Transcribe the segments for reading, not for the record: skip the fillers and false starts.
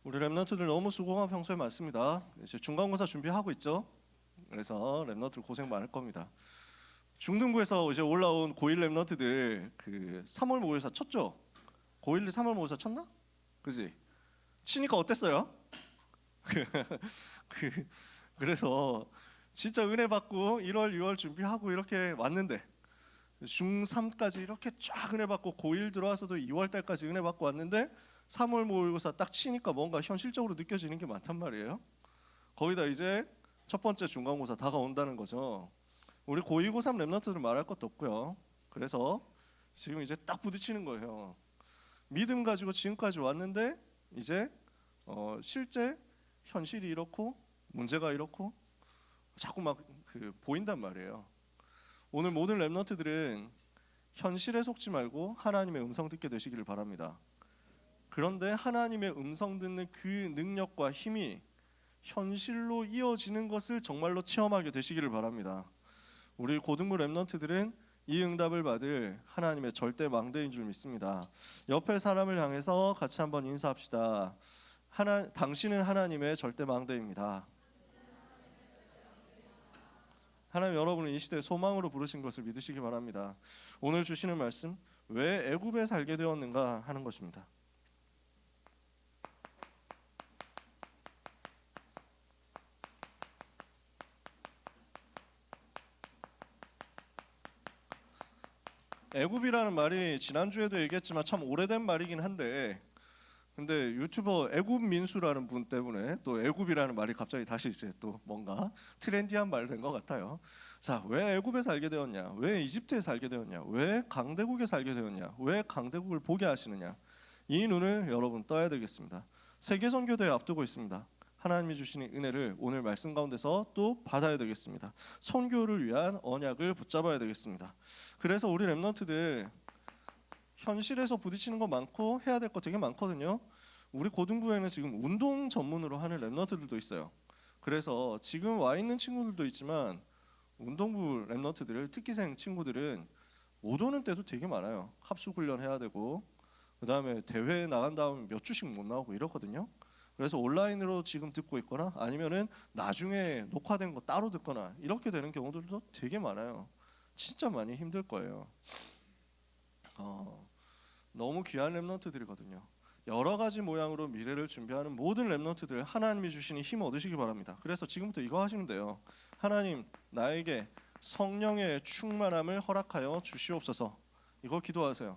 우리 랩런트들 너무 수고가 평소에 많습니다. 이제 중간고사 준비하고 있죠. 그래서 랩런트들 고생 많을 겁니다. 중등부에서 이제 올라온 고1 랩런트들 그 3월 모의고사 쳤죠? 고1 3월 모의고사 쳤나? 그지? 치니까 어땠어요? 그래서 진짜 은혜 받고 1월, 2월 준비하고 이렇게 왔는데 중3까지 이렇게 쫙 은혜 받고 고1 들어와서도 2월 달까지 은혜 받고 왔는데 3월 모의고사 딱 치니까 뭔가 현실적으로 느껴지는 게 많단 말이에요. 거기다 이제 첫 번째 중간고사 다가온다는 거죠. 우리 고2, 고3 랩런트들은 말할 것도 없고요. 그래서 지금 이제 딱 부딪히는 거예요. 믿음 가지고 지금까지 왔는데 이제 실제 현실이 이렇고 문제가 이렇고 자꾸 막 보인단 말이에요. 오늘 모든 랩런트들은 현실에 속지 말고 하나님의 음성 듣게 되시기를 바랍니다. 그런데 하나님의 음성 듣는 그 능력과 힘이 현실로 이어지는 것을 정말로 체험하게 되시기를 바랍니다. 우리 고등부 랩런트들은 이 응답을 받을 하나님의 절대 망대인 줄 믿습니다. 옆에 사람을 향해서 같이 한번 인사합시다. 당신은 하나님의 절대 망대입니다. 하나님 여러분을 이 시대에 소망으로 부르신 것을 믿으시기 바랍니다. 오늘 주시는 말씀, 왜 애굽에 살게 되었는가 하는 것입니다. 애굽이라는 말이 지난주에도 얘기했지만 참 오래된 말이긴 한데, 근데 유튜버 애굽민수라는 분 때문에 또 애굽이라는 말이 갑자기 다시 이제 또 뭔가 트렌디한 말 된 것 같아요. 자, 왜 애굽에 살게 되었냐? 왜 이집트에 살게 되었냐? 왜 강대국에 살게 되었냐? 왜 강대국을 보게 하시느냐? 이 눈을 여러분 떠야 되겠습니다. 세계선교대회 앞두고 있습니다. 하나님이 주시는 은혜를 오늘 말씀 가운데서 또 받아야 되겠습니다. 선교를 위한 언약을 붙잡아야 되겠습니다. 그래서 우리 랩런트들 현실에서 부딪히는 거 많고 해야 될 거 되게 많거든요. 우리 고등부에는 지금 운동 전문으로 하는 랩런트들도 있어요. 그래서 지금 와 있는 친구들도 있지만 운동부 랩런트들, 특기생 친구들은 못 오는 때도 되게 많아요. 합숙훈련 해야 되고 그 다음에 대회에 나간 다음 몇 주씩 못 나오고 이렇거든요. 그래서 온라인으로 지금 듣고 있거나 아니면은 나중에 녹화된 거 따로 듣거나 이렇게 되는 경우들도 되게 많아요. 진짜 많이 힘들 거예요. 너무 귀한 랩런트들이거든요. 여러 가지 모양으로 미래를 준비하는 모든 랩런트들 하나님이 주시는 힘 얻으시기 바랍니다. 그래서 지금부터 이거 하시면 돼요. 하나님, 나에게 성령의 충만함을 허락하여 주시옵소서. 이거 기도하세요.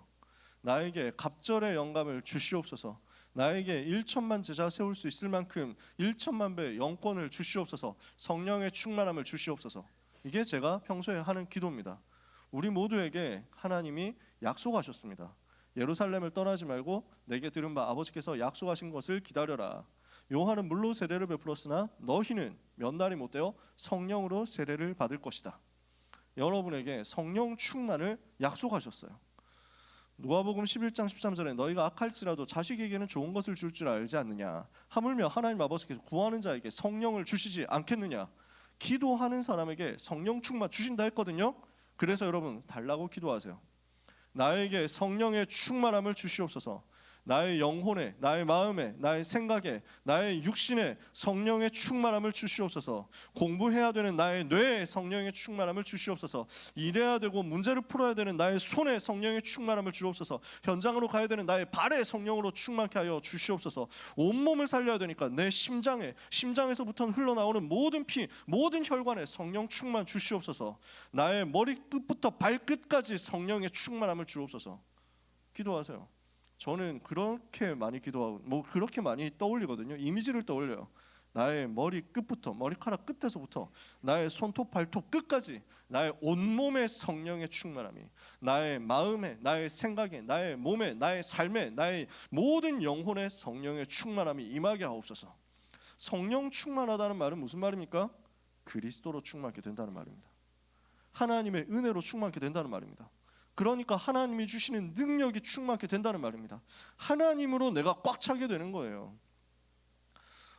나에게 갑절의 영감을 주시옵소서. 나에게 1천만 제자 세울 수 있을 만큼 1천만 배 영권을 주시옵소서. 성령의 충만함을 주시옵소서. 이게 제가 평소에 하는 기도입니다. 우리 모두에게 하나님이 약속하셨습니다. 예루살렘을 떠나지 말고 내게 들은 바 아버지께서 약속하신 것을 기다려라. 요한은 물로 세례를 베풀었으나 너희는 몇 날이 못 되어 성령으로 세례를 받을 것이다. 여러분에게 성령 충만을 약속하셨어요. 누가복음 11장 13절에 너희가 악할지라도 자식에게는 좋은 것을 줄 줄 알지 않느냐. 하물며 하나님 아버지께서 구하는 자에게 성령을 주시지 않겠느냐. 기도하는 사람에게 성령 충만 주신다 했거든요. 그래서 여러분 달라고 기도하세요. 나에게 성령의 충만함을 주시옵소서. 나의 영혼에, 나의 마음에, 나의 생각에, 나의 육신에 성령의 충만함을 주시옵소서. 공부해야 되는 나의 뇌에 성령의 충만함을 주시옵소서. 일해야 되고 문제를 풀어야 되는 나의 손에 성령의 충만함을 주옵소서. 현장으로 가야 되는 나의 발에 성령으로 충만케 하여 주시옵소서. 온몸을 살려야 되니까 내 심장에, 심장에서부터 흘러나오는 모든 피, 모든 혈관에 성령 충만 주시옵소서. 나의 머리끝부터 발끝까지 성령의 충만함을 주옵소서. 기도하세요. 저는 그렇게 많이 기도하고 그렇게 많이 떠올리거든요. 이미지를 떠올려요. 나의 머리 끝부터, 머리카락 끝에서부터 나의 손톱 발톱 끝까지 나의 온몸의 성령의 충만함이 나의 마음에, 나의 생각에, 나의 몸에, 나의 삶에, 나의 모든 영혼의 성령의 충만함이 임하게 하옵소서. 성령 충만하다는 말은 무슨 말입니까? 그리스도로 충만하게 된다는 말입니다. 하나님의 은혜로 충만하게 된다는 말입니다. 그러니까 하나님이 주시는 능력이 충만하게 된다는 말입니다. 하나님으로 내가 꽉 차게 되는 거예요.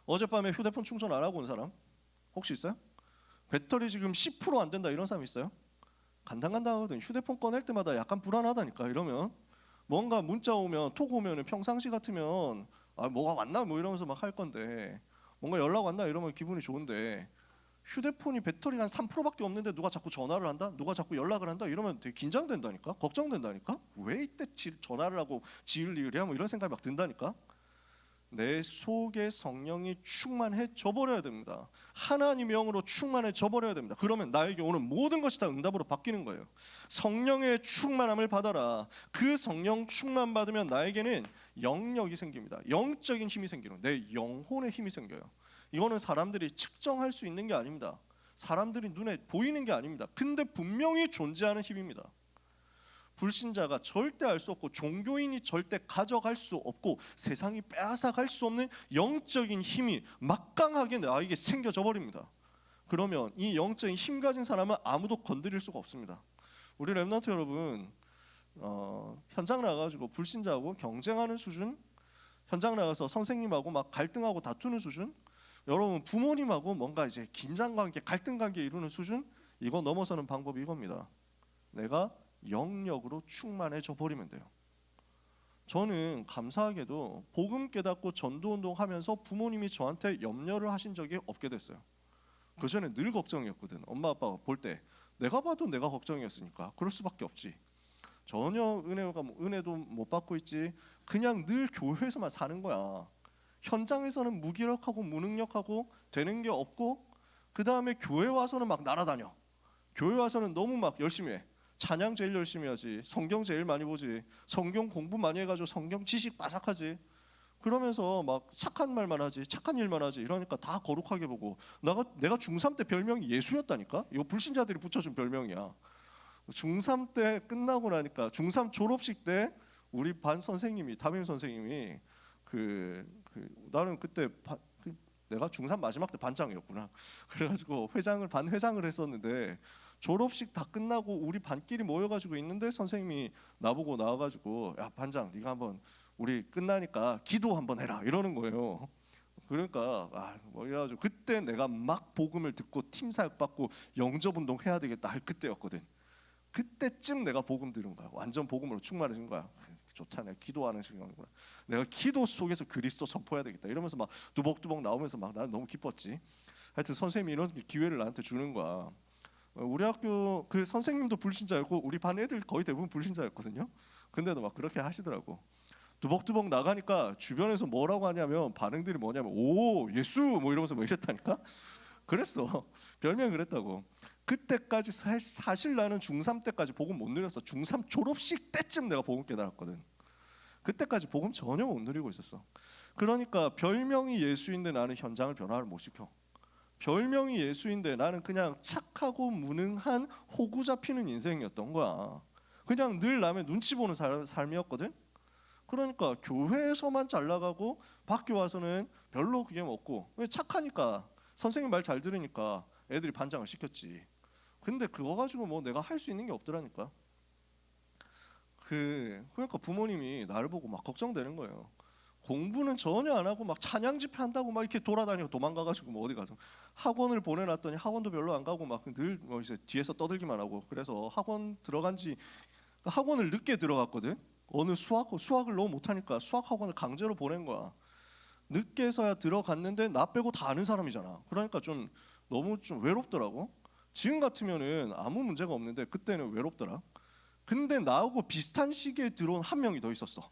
어젯밤에 휴대폰 충전 안 하고 온 사람 혹시 있어요? 배터리 지금 10% 안 된다 이런 사람 있어요? 간당간당하거든. 휴대폰 꺼낼 때마다 약간 불안하다니까. 이러면 뭔가 문자 오면 톡 오면 평상시 같으면 뭐가 왔나 뭐 이러면서 막 할 건데, 뭔가 연락 왔나 이러면 기분이 좋은데, 휴대폰이 배터리가 한 3%밖에 없는데 누가 자꾸 전화를 한다, 누가 자꾸 연락을 한다 이러면 되게 긴장된다니까, 걱정된다니까. 왜 이때 전화를 하고 지을리을이야 뭐 이런 생각이 막 든다니까. 내 속에 성령이 충만해져 버려야 됩니다. 하나님의 영으로 충만해져 버려야 됩니다. 그러면 나에게 오는 모든 것이 다 응답으로 바뀌는 거예요. 성령의 충만함을 받아라. 그 성령 충만 받으면 나에게는 영력이 생깁니다. 영적인 힘이 생기는, 내 영혼의 힘이 생겨요. 이거는 사람들이 측정할 수 있는 게 아닙니다. 사람들이 눈에 보이는 게 아닙니다. 근데 분명히 존재하는 힘입니다. 불신자가 절대 알 수 없고 종교인이 절대 가져갈 수 없고 세상이 빼앗아갈 수 없는 영적인 힘이 막강하게 나에게 생겨져 버립니다. 그러면 이 영적인 힘 가진 사람은 아무도 건드릴 수가 없습니다. 우리 렘넌트 여러분, 현장 나가가지고 불신자하고 경쟁하는 수준, 현장 나가서 선생님하고 막 갈등하고 다투는 수준, 여러분 부모님하고 뭔가 이제 긴장관계, 갈등관계 이루는 수준, 이거 넘어서는 방법이 이겁니다. 내가 영력으로 충만해져 버리면 돼요. 저는 감사하게도 복음 깨닫고 전도운동 하면서 부모님이 저한테 염려를 하신 적이 없게 됐어요. 그전에 늘 걱정이었거든. 엄마 아빠가 볼 때 내가 봐도 내가 걱정이었으니까 그럴 수밖에 없지. 전혀 은혜도 못 받고 있지. 그냥 늘 교회에서만 사는 거야. 현장에서는 무기력하고 무능력하고 되는 게 없고, 그 다음에 교회 와서는 막 날아다녀. 교회 와서는 너무 막 열심히 해. 찬양 제일 열심히 하지, 성경 제일 많이 보지, 성경 공부 많이 해가지고 성경 지식 빠삭하지. 그러면서 막 착한 말만 하지, 착한 일만 하지. 이러니까 다 거룩하게 보고. 내가 중3 때 별명이 예수였다니까. 이거 불신자들이 붙여준 별명이야. 중3 때 끝나고 나니까 중3 졸업식 때 우리 반 선생님이, 담임 선생님이 나는 그때 내가 중3 마지막 때 반장이었구나. 그래가지고 반 회장을 했었는데, 졸업식 다 끝나고 우리 반끼리 모여가지고 있는데 선생님이 나보고 나와가지고, 야 반장, 네가 한번 우리 끝나니까 기도 한번 해라 이러는 거예요. 그러니까 뭐 이래가지고 그때 내가 막 복음을 듣고 팀 사역 받고 영접 운동 해야 되겠다 할 그때였거든. 그때쯤 내가 복음 들은 거야. 완전 복음으로 충만해진 거야. 좋다, 내가 기도하는 시간이구나. 내가 기도 속에서 그리스도 선포해야 되겠다 이러면서 막 두벅두벅 나오면서 막 나는 너무 기뻤지. 하여튼 선생님이 이런 기회를 나한테 주는 거야. 우리 학교 그 선생님도 불신자였고 우리 반 애들 거의 대부분 불신자였거든요. 근데도 막 그렇게 하시더라고. 두벅두벅 나가니까 주변에서 뭐라고 하냐면, 반응들이 뭐냐면 오 예수 뭐 이러면서 뭐 이랬다니까. 그랬어. 별명이 그랬다고. 그때까지 사실 나는 중3 때까지 복음 못 누렸어. 중3 졸업식 때쯤 내가 복음 깨달았거든. 그때까지 복음 전혀 못 누리고 있었어. 그러니까 별명이 예수인데 나는 현장을 변화를 못 시켜. 별명이 예수인데 나는 그냥 착하고 무능한 호구 잡히는 인생이었던 거야. 그냥 늘 남의 눈치 보는 삶이었거든. 그러니까 교회에서만 잘 나가고 밖에 와서는 별로 그게 없고, 왜 착하니까 선생님 말 잘 들으니까 애들이 반장을 시켰지. 근데 그거 가지고 뭐 내가 할 수 있는 게 없더라니까. 그러니까 부모님이 나를 보고 막 걱정되는 거예요. 공부는 전혀 안 하고 막 찬양 집회 한다고 막 이렇게 돌아다니고 도망가가지고 뭐 어디 가서 학원을 보내놨더니 학원도 별로 안 가고 막 늘 뭐 이제 뒤에서 떠들기만 하고. 그래서 학원을 늦게 들어갔거든. 어느 수학을 너무 못하니까 수학 학원을 강제로 보낸 거야. 늦게서야 들어갔는데 나 빼고 다 아는 사람이잖아. 그러니까 너무 외롭더라고. 지금 같으면은 아무 문제가 없는데 그때는 외롭더라. 근데 나하고 비슷한 시기에 들어온 한 명이 더 있었어.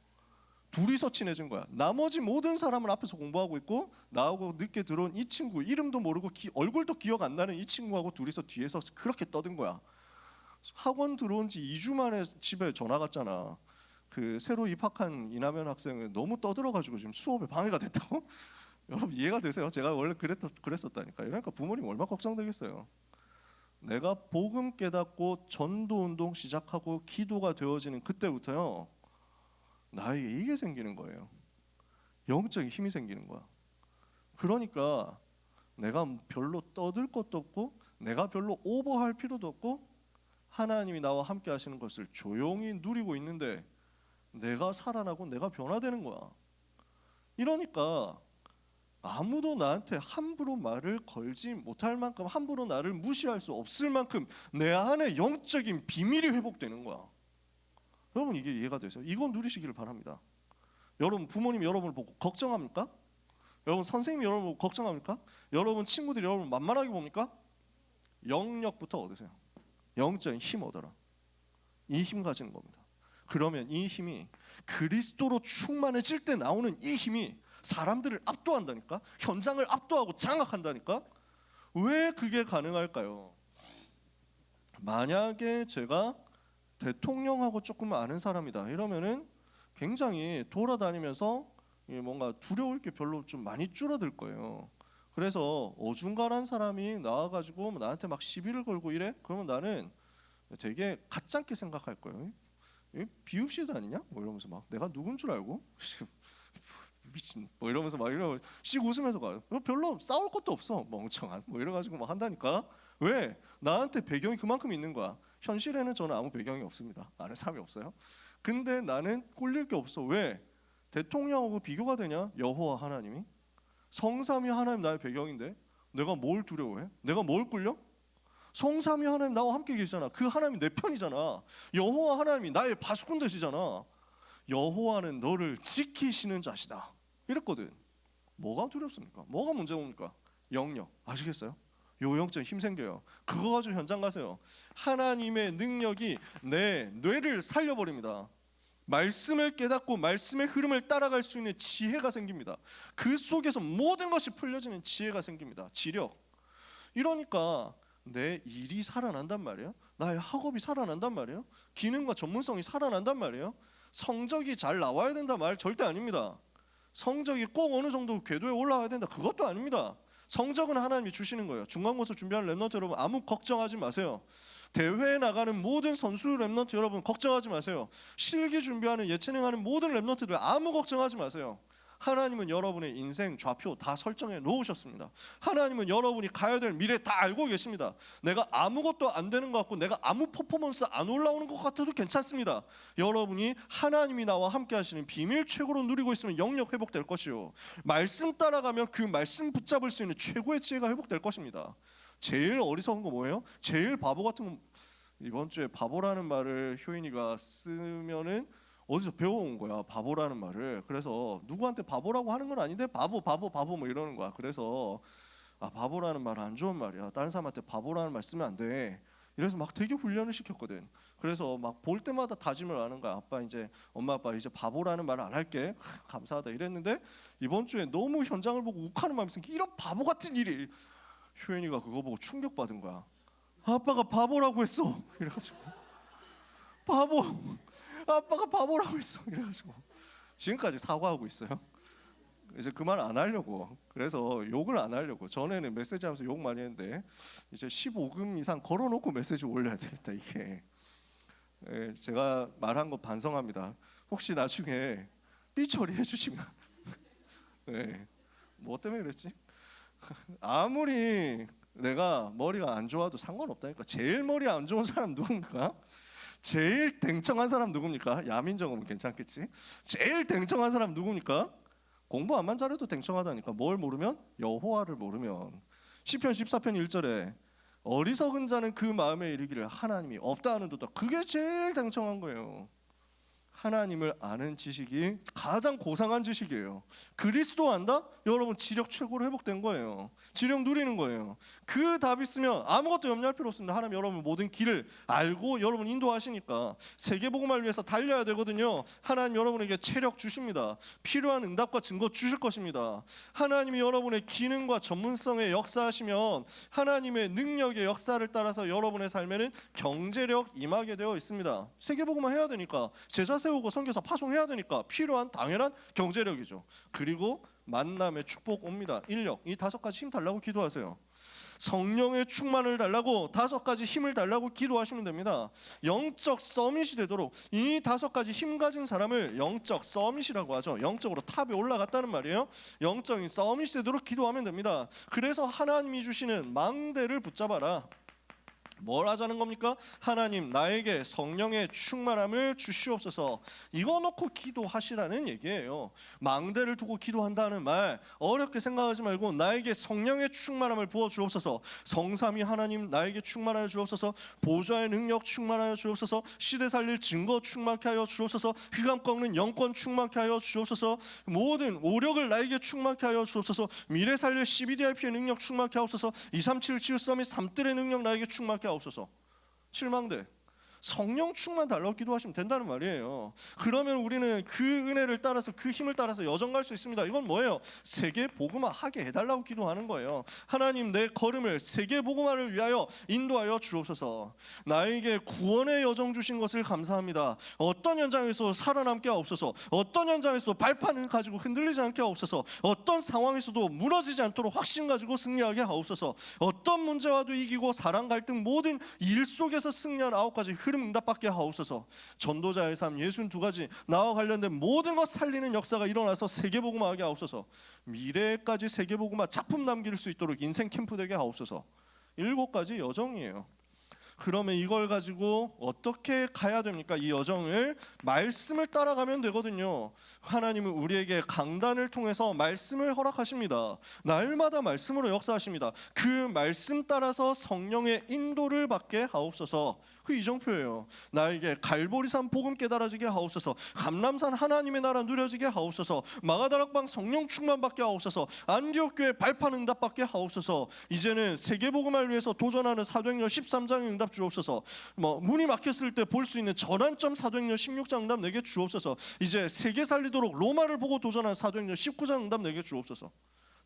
둘이서 친해진 거야. 나머지 모든 사람은 앞에서 공부하고 있고, 나하고 늦게 들어온 이 친구, 이름도 모르고 얼굴도 기억 안 나는 이 친구하고 둘이서 뒤에서 그렇게 떠든 거야. 학원 들어온 지 2주 만에 집에 전화 갔잖아. 새로 입학한 이남현 학생은 너무 떠들어가지고 지금 수업에 방해가 됐다고? 여러분 이해가 되세요? 제가 원래 그랬었다니까. 그러니까 부모님 얼마나 걱정되겠어요. 내가 복음 깨닫고 전도운동 시작하고 기도가 되어지는 그때부터요, 나에게 이게 생기는 거예요. 영적인 힘이 생기는 거야. 그러니까 내가 별로 떠들 것도 없고 내가 별로 오버할 필요도 없고, 하나님이 나와 함께 하시는 것을 조용히 누리고 있는데 내가 살아나고 내가 변화되는 거야. 이러니까 아무도 나한테 함부로 말을 걸지 못할 만큼, 함부로 나를 무시할 수 없을 만큼 내 안에 영적인 비밀이 회복되는 거야. 여러분 이게 이해가 되세요? 이건 누리시기를 바랍니다. 여러분 부모님이 여러분을 보고 걱정합니까? 여러분 선생님이 여러분을 보고 걱정합니까? 여러분 친구들이 여러분을 만만하게 봅니까? 영역부터 얻으세요. 영적인 힘 얻어라. 이 힘 가지는 겁니다. 그러면 이 힘이 그리스도로 충만해질 때 나오는 이 힘이 사람들을 압도한다니까? 현장을 압도하고 장악한다니까? 왜 그게 가능할까요? 만약에 제가 대통령하고 조금 아는 사람이다 이러면은 굉장히 돌아다니면서 뭔가 두려울 게 별로 좀 많이 줄어들 거예요. 그래서 어중간한 사람이 나와가지고 나한테 막 시비를 걸고 이래? 그러면 나는 되게 가짜게 생각할 거예요. 비읍시도 아니냐? 뭐 이러면서 막 내가 누군 줄 알고 미친 뭐 이러면서 막 이러면 씩 웃으면서 가요. 별로 싸울 것도 없어 멍청한 뭐 이래가지고 막 한다니까. 왜? 나한테 배경이 그만큼 있는 거야. 현실에는 저는 아무 배경이 없습니다. 아는 사람이 없어요. 근데 나는 꿀릴 게 없어. 왜? 대통령하고 비교가 되냐? 여호와 하나님이 성삼위 하나님 나의 배경인데 내가 뭘 두려워해? 내가 뭘 꿀려? 성삼위 하나님 나와 함께 계시잖아. 그 하나님이 내 편이잖아. 여호와 하나님이 나의 파수꾼 되시잖아. 여호와는 너를 지키시는 자시다 이랬거든. 뭐가 두렵습니까? 뭐가 문제입니까? 영역 아시겠어요? 요 영적인 힘 생겨요. 그거 가지고 현장 가세요. 하나님의 능력이 내 뇌를 살려버립니다. 말씀을 깨닫고 말씀의 흐름을 따라갈 수 있는 지혜가 생깁니다. 그 속에서 모든 것이 풀려지는 지혜가 생깁니다. 지력. 이러니까 내 일이 살아난단 말이에요. 나의 학업이 살아난단 말이에요. 기능과 전문성이 살아난단 말이에요. 성적이 잘 나와야 된다 말 절대 아닙니다. 성적이 꼭 어느 정도 궤도에 올라와야 된다 그것도 아닙니다. 성적은 하나님이 주시는 거예요. 중간고사 준비하는 랩런트 여러분 아무 걱정하지 마세요. 대회에 나가는 모든 선수 랩런트 여러분 걱정하지 마세요. 실기 준비하는 예체능하는 모든 랩런트들 아무 걱정하지 마세요. 하나님은 여러분의 인생 좌표 다 설정해 놓으셨습니다. 하나님은 여러분이 가야 될 미래 다 알고 계십니다. 내가 아무것도 안 되는 것 같고 내가 아무 퍼포먼스 안 올라오는 것 같아도 괜찮습니다. 여러분이 하나님이 나와 함께 하시는 비밀 최고로 누리고 있으면 영역 회복될 것이요 말씀 따라가면 그 말씀 붙잡을 수 있는 최고의 지혜가 회복될 것입니다. 제일 어리석은 거 뭐예요? 제일 바보 같은 거. 이번 주에 바보라는 말을 효인이가 쓰면은 어디서 배워온 거야 바보라는 말을. 그래서 누구한테 바보라고 하는 건 아닌데 바보 뭐 이러는 거야. 그래서 바보라는 말 안 좋은 말이야. 다른 사람한테 바보라는 말 쓰면 안 돼. 이래서 막 되게 훈련을 시켰거든. 그래서 막 볼 때마다 다짐을 하는 거야. 아빠 이제 엄마 아빠 이제 바보라는 말을 안 할게. 감사하다 이랬는데 이번 주에 너무 현장을 보고 욱하는 마음이 생겨. 이런 바보 같은 일이. 효인이가 그거 보고 충격받은 거야. 아빠가 바보라고 했어. 이래가지고 아빠가 바보라고 했어. 이래가지고 지금까지 사과하고 있어요. 이제 그 말 안 하려고. 그래서 욕을 안 하려고. 전에는 메시지 하면서 욕 많이 했는데 이제 15금 이상 걸어놓고 메시지 올려야 되겠다 이게. 제가 말한 거 반성합니다. 혹시 나중에 삐 처리해 주시면. 뭐 때문에 그랬지? 아무리 내가 머리가 안 좋아도 상관없다니까. 제일 머리 안 좋은 사람 누군가? 제일 댕청한 사람 누굽니까? 야민정음은 괜찮겠지. 제일 댕청한 사람 누굽니까? 공부 안만 잘해도 댕청하다니까. 뭘 모르면? 여호와를 모르면. 시편 14편 1절에 어리석은 자는 그 마음에 이르기를 하나님이 없다 하는도다. 그게 제일 댕청한 거예요. 하나님을 아는 지식이 가장 고상한 지식이에요. 그리스도 안다? 여러분 지력 최고로 회복된 거예요. 지력 누리는 거예요. 그 답 있으면 아무것도 염려할 필요 없습니다. 하나님 여러분 모든 길을 알고 여러분 인도하시니까 세계복음을 위해서 달려야 되거든요. 하나님 여러분에게 체력 주십니다. 필요한 응답과 증거 주실 것입니다. 하나님이 여러분의 기능과 전문성에 역사하시면 하나님의 능력의 역사를 따라서 여러분의 삶에는 경제력 임하게 되어 있습니다. 세계복음을 해야 되니까 제자 세우고 선교사 파송해야 되니까 필요한 당연한 경제력이죠. 그리고 만남의 축복 옵니다. 인력. 이 5가지 힘 달라고 기도하세요. 성령의 충만을 달라고 5가지 힘을 달라고 기도하시면 됩니다. 영적 서밋이 되도록 이 5가지 힘 가진 사람을 영적 서밋이라고 하죠. 영적으로 탑에 올라갔다는 말이에요. 영적인 서밋이 되도록 기도하면 됩니다. 그래서 하나님이 주시는 망대를 붙잡아라. 뭘 하자는 겁니까? 하나님 나에게 성령의 충만함을 주시옵소서. 이거 놓고 기도하시라는 얘기예요. 망대를 두고 기도한다는 말 어렵게 생각하지 말고 나에게 성령의 충만함을 부어 주옵소서. 성삼위 하나님 나에게 충만하여 주옵소서. 보좌의 능력 충만하여 주옵소서. 시대 살릴 증거 충만케 하여 주옵소서. 휘감 꺾는 영권 충만케 하여 주옵소서. 모든 오력을 나에게 충만케 하여 주옵소서. 미래 살릴 CBDIP의 능력 충만케 하옵소서. 237 치유 서밋 3뜰의 능력 나에게 충만케 하옵소서. 실망대 성령 충만 달라고 기도하시면 된다는 말이에요. 그러면 우리는 그 은혜를 따라서 그 힘을 따라서 여정 갈 수 있습니다. 이건 뭐예요? 세계 복음화 하게 해달라고 기도하는 거예요. 하나님 내 걸음을 세계 복음화를 위하여 인도하여 주옵소서. 나에게 구원의 여정 주신 것을 감사합니다. 어떤 현장에서 살아남게 하옵소서. 어떤 현장에서도 발판을 가지고 흔들리지 않게 하옵소서. 어떤 상황에서도 무너지지 않도록 확신 가지고 승리하게 하옵소서. 어떤 문제와도 이기고 사랑 갈등 모든 일 속에서 승리한 9가지 흐름 응답받게 하옵소서. 전도자의 삶 62가지 나와 관련된 모든 것 살리는 역사가 일어나서 세계복음화하게 하옵소서. 미래까지 세계복음화 작품 남길 수 있도록 인생 캠프 되게 하옵소서. 7가지 여정이에요. 그러면 이걸 가지고 어떻게 가야 됩니까? 이 여정을 말씀을 따라가면 되거든요. 하나님은 우리에게 강단을 통해서 말씀을 허락하십니다. 날마다 말씀으로 역사하십니다. 그 말씀 따라서 성령의 인도를 받게 하옵소서. 그 이정표예요. 나에게 갈보리산 복음 깨달아지게 하옵소서. 감람산 하나님의 나라 누려지게 하옵소서. 마가다락방 성령 충만 받게 하옵소서. 안디옥 교회 발판 응답 받게 하옵소서. 이제는 세계 복음을 위해서 도전하는 사도행전 13장의 응답 주옵소서. 문이 막혔을 때 볼 수 있는 전환점 사도행전 16장 응답 내게 주옵소서. 이제 세계 살리도록 로마를 보고 도전한 사도행전 19장 응답 내게 주옵소서.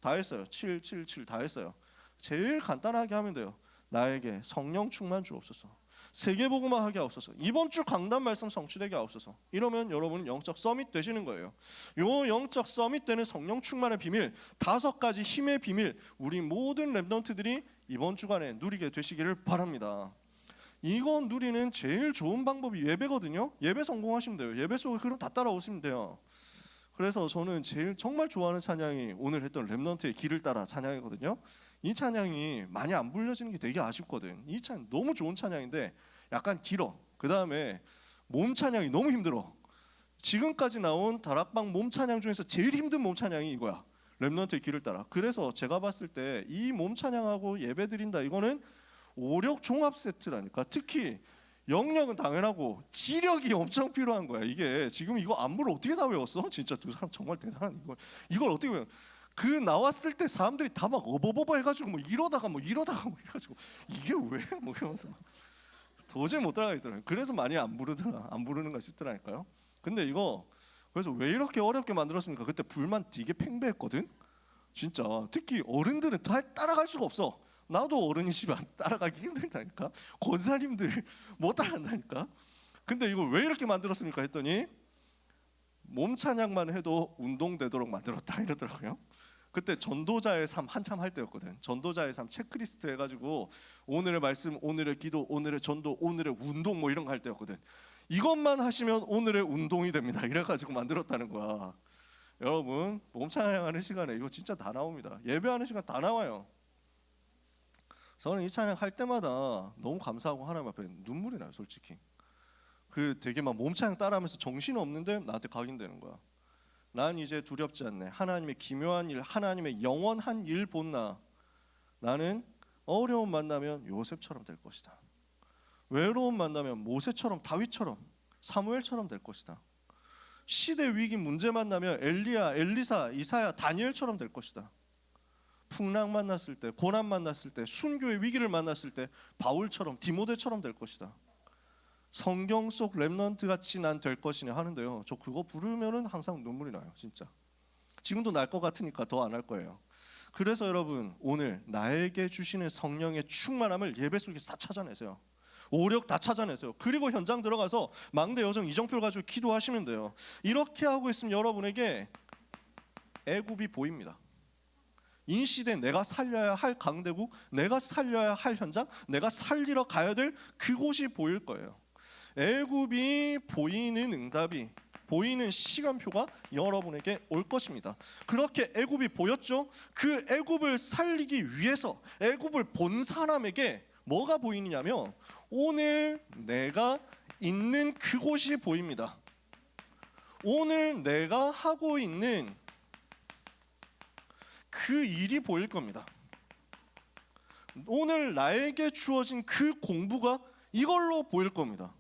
다 했어요. 777 다 했어요. 제일 간단하게 하면 돼요. 나에게 성령 충만 주옵소서. 세계복음화 하게 하옵소서. 이번 주 강단 말씀 성취되게 하옵소서. 이러면 여러분은 영적 서밋 되시는 거예요. 요 영적 서밋 되는 성령 충만의 비밀 5가지 힘의 비밀 우리 모든 랩넌트들이 이번 주간에 누리게 되시기를 바랍니다. 이거 누리는 제일 좋은 방법이 예배거든요. 예배 성공하시면 돼요. 예배 속에 흐름 다 따라오시면 돼요. 그래서 저는 제일 정말 좋아하는 찬양이 오늘 했던 랩넌트의 길을 따라 찬양이거든요. 이 찬양이 많이 안 불려지는 게 되게 아쉽거든. 이 찬양 너무 좋은 찬양인데 약간 길어. 그 다음에 몸 찬양이 너무 힘들어. 지금까지 나온 다락방 몸 찬양 중에서 제일 힘든 몸 찬양이 이거야. 랩넌트의 길을 따라. 그래서 제가 봤을 때 이 몸 찬양하고 예배 드린다 이거는 오력 종합 세트라니까. 특히 영역은 당연하고 지력이 엄청 필요한 거야. 이게 지금 이거 안무를 어떻게 다 외웠어? 진짜 두 사람 정말 대단한 이걸 어떻게 외워? 그 나왔을 때 사람들이 다 막 어버버버 해가지고 이러다가 해가지고 이게 왜 이러면서 도저히 못 따라가겠더라고요. 그래서 많이 안 부르는가 싶더라니까요. 근데 이거 그래서 왜 이렇게 어렵게 만들었습니까? 그때 불만 되게 팽배했거든. 진짜 특히 어른들은 따라갈 수가 없어. 나도 어른이지만 따라가기 힘들다니까. 권사님들 못 따라간다니까. 근데 이걸 왜 이렇게 만들었습니까? 했더니 몸 찬양만 해도 운동되도록 만들었다 이러더라고요. 그때 전도자의 삶 한참 할 때였거든. 전도자의 삶 체크리스트 해가지고 오늘의 말씀, 오늘의 기도, 오늘의 전도, 오늘의 운동 이런 거 할 때였거든. 이것만 하시면 오늘의 운동이 됩니다. 이래가지고 만들었다는 거야. 여러분 몸 찬양하는 시간에 이거 진짜 다 나옵니다. 예배하는 시간 다 나와요. 저는 이 찬양 할 때마다 너무 감사하고 하나님 앞에 눈물이 나요. 솔직히 그 되게 막 몸 찬양 따라하면서 정신 없는데 나한테 각인되는 거야. 난 이제 두렵지 않네. 하나님의 기묘한 일, 하나님의 영원한 일 본나. 나는 어려움 만나면 요셉처럼 될 것이다. 외로움 만나면 모세처럼, 다윗처럼, 사무엘처럼 될 것이다. 시대 위기 문제 만나면 엘리야, 엘리사, 이사야, 다니엘처럼 될 것이다. 풍랑 만났을 때, 고난 만났을 때, 순교의 위기를 만났을 때 바울처럼, 디모데처럼 될 것이다. 성경 속 랩넌트 같이 난 될 것이냐 하는데요. 저 그거 부르면은 항상 눈물이 나요. 진짜. 지금도 날 것 같으니까 더 안 할 거예요. 그래서 여러분 오늘 나에게 주시는 성령의 충만함을 예배 속에서 다 찾아내세요. 오력 다 찾아내세요. 그리고 현장 들어가서 망대 여정 이정표를 가지고 기도하시면 돼요. 이렇게 하고 있으면 여러분에게 애굽이 보입니다. 이 시대 내가 살려야 할 강대국, 내가 살려야 할 현장, 내가 살리러 가야 될 그곳이 보일 거예요. 애굽이 보이는 응답이 보이는 시간표가 여러분에게 올 것입니다. 그렇게 애굽이 보였죠. 그 애굽을 살리기 위해서 애굽을 본 사람에게 뭐가 보이느냐면 오늘 내가 있는 그곳이 보입니다. 오늘 내가 하고 있는 그 일이 보일 겁니다. 오늘 나에게 주어진 그 공부가 이걸로 보일 겁니다.